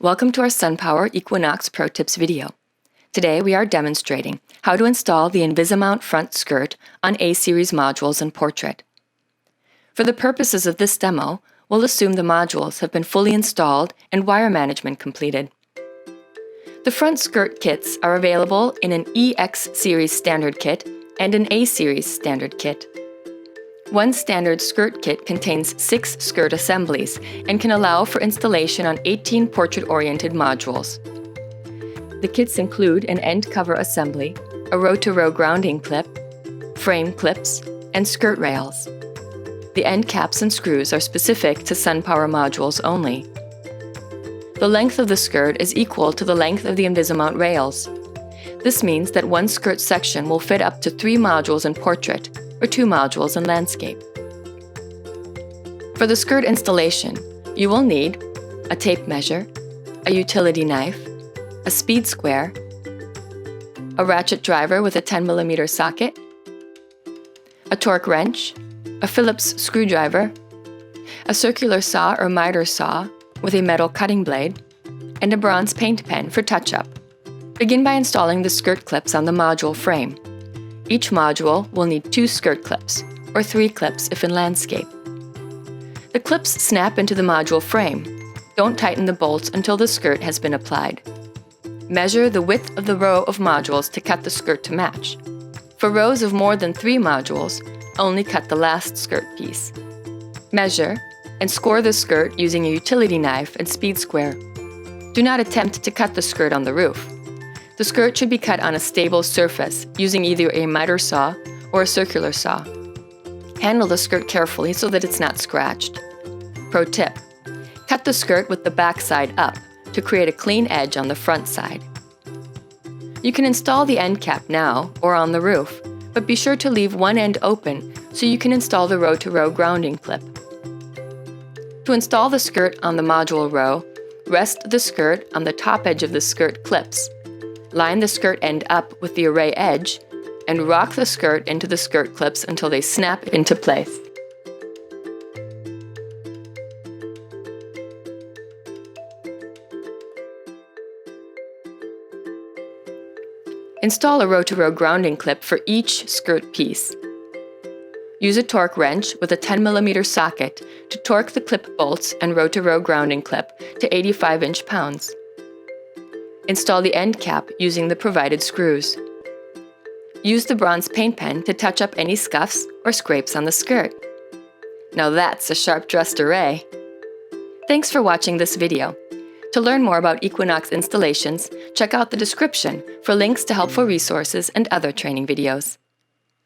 Welcome to our SunPower Equinox Pro Tips video. Today we are demonstrating how to install the InvisiMount front skirt on A-series modules in Portrait. For the purposes of this demo, we'll assume the modules have been fully installed and wire management completed. The front skirt kits are available in an EX series standard kit and an A-series standard kit. One standard skirt kit contains 6 skirt assemblies and can allow for installation on 18 portrait-oriented modules. The kits include an end cover assembly, a row-to-row grounding clip, frame clips, and skirt rails. The end caps and screws are specific to SunPower modules only. The length of the skirt is equal to the length of the InvisiMount rails. This means that one skirt section will fit up to 3 modules in Portrait, or 2 modules in Landscape. For the skirt installation, you will need a tape measure, a utility knife, a speed square, a ratchet driver with a 10mm socket, a torque wrench, a Phillips screwdriver, a circular saw or miter saw with a metal cutting blade, and a bronze paint pen for touch-up. Begin by installing the skirt clips on the module frame. Each module will need 2 skirt clips, or 3 clips if in Landscape. The clips snap into the module frame. Don't tighten the bolts until the skirt has been applied. Measure the width of the row of modules to cut the skirt to match. For rows of more than 3 modules, only cut the last skirt piece. Measure and score the skirt using a utility knife and speed square. Do not attempt to cut the skirt on the roof. The skirt should be cut on a stable surface using either a miter saw or a circular saw. Handle the skirt carefully so that it's not scratched. Pro tip: cut the skirt with the back side up to create a clean edge on the front side. You can install the end cap now or on the roof, but be sure to leave one end open so you can install the row-to-row grounding clip. To install the skirt on the module row, rest the skirt on the top edge of the skirt clips. Line the skirt end up with the array edge, and rock the skirt into the skirt clips until they snap into place. Install a row-to-row grounding clip for each skirt piece. Use a torque wrench with a 10mm socket to torque the clip bolts and row-to-row grounding clip to 85 inch-pounds. Install the end cap using the provided screws. Use the bronze paint pen to touch up any scuffs or scrapes on the skirt. Now that's a sharp-dressed array! Thanks for watching this video. To learn more about Equinox installations, check out the description for links to helpful resources and other training videos.